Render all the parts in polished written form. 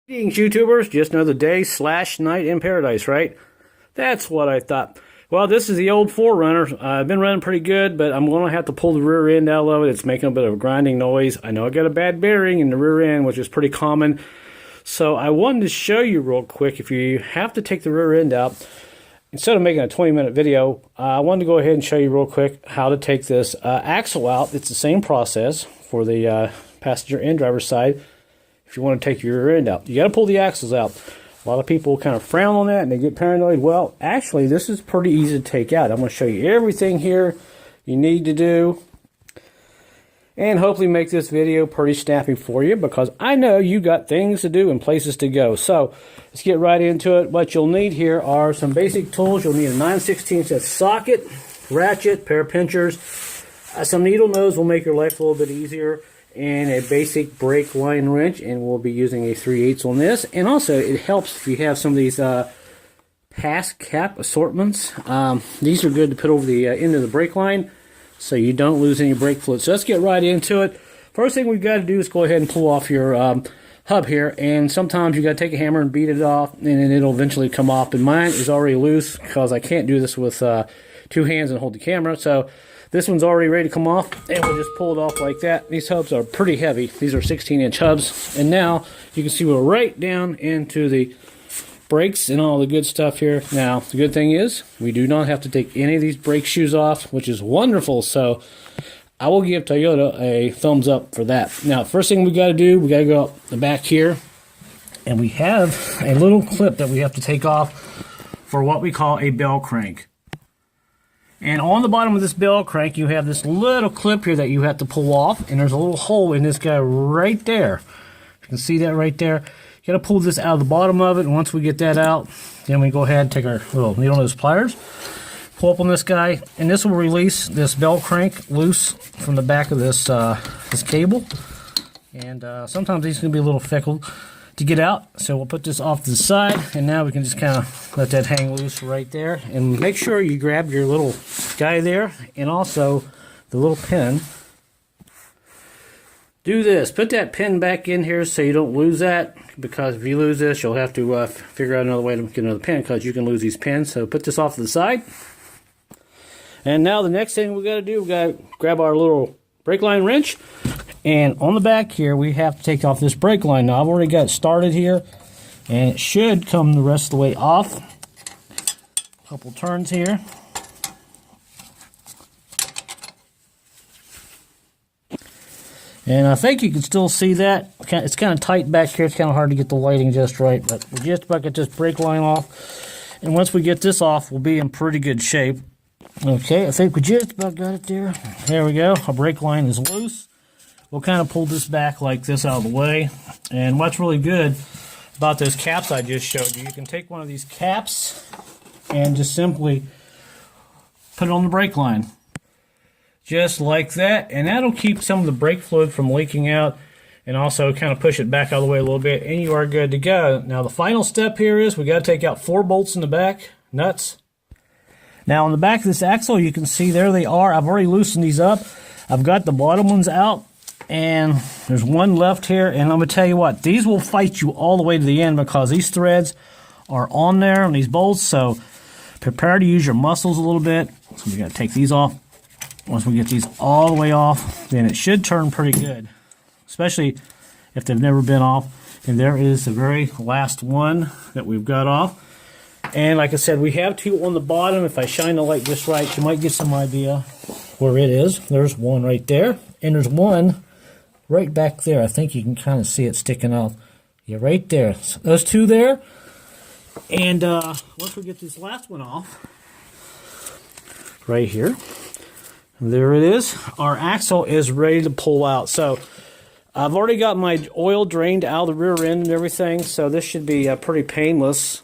Greetings, YouTubers. Just another day/night in paradise, right? That's what I thought. Well, this is the old 4runner. I've been running pretty good, but I'm going to have to pull the rear end out of it. It's making a bit of a grinding noise. I know I got a bad bearing in the rear end, which is pretty common. So I wanted to show you real quick, if you have to take the rear end out, instead of making a 20-minute video, I wanted to go ahead and show you real quick how to take this axle out. It's the same process for the passenger and driver's side. If you want to take your rear end out, you got to pull the axles out. A lot of people kind of frown on that and they get paranoid. Well, actually, this is pretty easy to take out. I'm going to show you everything here you need to do, and hopefully make this video pretty snappy for you, because I know you got things to do and places to go. So let's get right into it. What you'll need here are some basic tools. You'll need a 9/16 socket, ratchet, pair of pinchers, some needle nose will make your life a little bit easier, and a basic brake line wrench, and we'll be using a 3/8 on this. And also, it helps if you have some of these pass cap assortments. These are good to put over the end of the brake line so you don't lose any brake fluid. So let's get right into it. First thing we've got to do is go ahead and pull off your hub here, and sometimes you got to take a hammer and beat it off, and then it'll eventually come off. And mine is already loose because I can't do this with two hands and hold the camera. So this one's already ready to come off, and we'll just pull it off like that. These hubs are pretty heavy. These are 16-inch hubs. And now you can see we're right down into the brakes and all the good stuff here. Now, the good thing is we do not have to take any of these brake shoes off, which is wonderful. So I will give Toyota a thumbs up for that. Now, first thing we got to do, we got to go up the back here, and we have a little clip that we have to take off for what we call a bell crank. And on the bottom of this bell crank, you have this little clip here that you have to pull off, and there's a little hole in this guy right there. You can see that right there. You got to pull this out of the bottom of it, and once we get that out, then we go ahead and take our little needle nose pliers, pull up on this guy, and this will release this bell crank loose from the back of this this cable. And sometimes these can be a little fickle to get out, so we'll put this off to the side, and now we can just kind of let that hang loose right there. And make sure you grab your little guy there, and also the little pin. Do this, put that pin back in here so you don't lose that, because if you lose this, you'll have to figure out another way to get another pin, because you can lose these pins. So put this off to the side. And now the next thing we got to do, we got to grab our little brake line wrench. And on the back here, we have to take off this brake line. Now, I've already got it started here, and it should come the rest of the way off. A couple turns here. And I think you can still see that. It's kind of tight back here. It's kind of hard to get the lighting just right, but we just about get this brake line off. And once we get this off, we'll be in pretty good shape. Okay, I think we just about got it there. There we go. Our brake line is loose. We'll kind of pull this back like this out of the way. And what's really good about those caps I just showed you, you can take one of these caps and just simply put it on the brake line. Just like that. And that'll keep some of the brake fluid from leaking out, and also kind of push it back out of the way a little bit, and you are good to go. Now, the final step here is we got to take out 4 bolts in the back, nuts. Now, on the back of this axle, you can see there they are. I've already loosened these up. I've got the bottom ones out, and there's one left here. And I'm going to tell you what, these will fight you all the way to the end, because these threads are on there on these bolts. So prepare to use your muscles a little bit. So we got to take these off. Once we get these all the way off, then it should turn pretty good, especially if they've never been off. And there is the very last one that we've got off. And like I said, we have 2 on the bottom. If I shine the light just right, you might get some idea where it is. There's one right there, and there's one right back there. I think you can kind of see it sticking out. Yeah, right there. So those 2 there. And once we get this last one off, right here, there it is. Our axle is ready to pull out. So I've already got my oil drained out of the rear end and everything, so this should be pretty painless.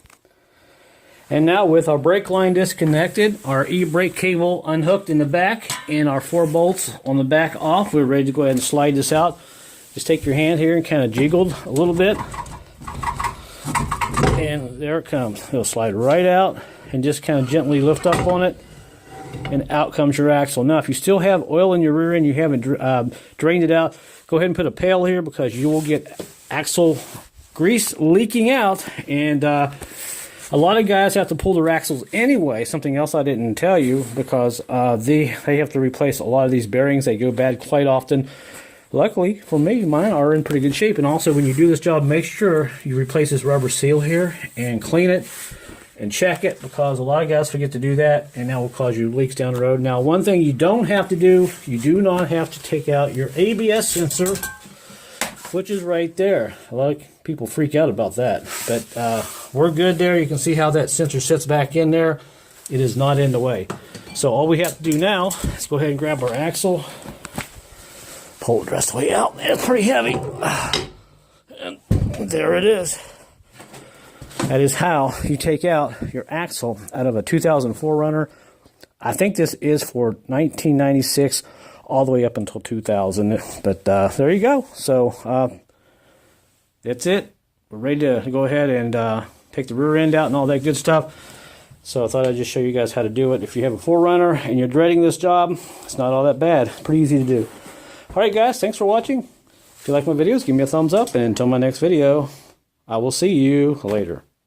And now, with our brake line disconnected, our e-brake cable unhooked in the back, and our 4 bolts on the back off, we're ready to go ahead and slide this out. Just take your hand here and kind of jiggle a little bit. And there it comes. It'll slide right out, and just kind of gently lift up on it, and out comes your axle. Now, if you still have oil in your rear end, you haven't drained it out, go ahead and put a pail here, because you will get axle grease leaking out, and a lot of guys have to pull their axles anyway. Something else I didn't tell you, because they have to replace a lot of these bearings. They go bad quite often. Luckily for me, mine are in pretty good shape. And also, when you do this job, make sure you replace this rubber seal here and clean it and check it, because a lot of guys forget to do that, and that will cause you leaks down the road. Now, one thing you don't have to do, you do not have to take out your ABS sensor, which is right there. A lot of people freak out about that, but we're good there. You can see how that sensor sits back in there. It is not in the way. So all we have to do now is go ahead and grab our axle, pull it the rest of the way out. It's pretty heavy. And there it is. That is how you take out your axle out of a 2004 Runner. I think this is for 1996 all the way up until 2000. But there you go. So that's it. We're ready to go ahead and take the rear end out and all that good stuff. So I thought I'd just show you guys how to do it. If you have a 4runner and you're dreading this job, it's not all that bad. Pretty easy to do. Alright guys, thanks for watching. If you like my videos, give me a thumbs up, and until my next video, I will see you later.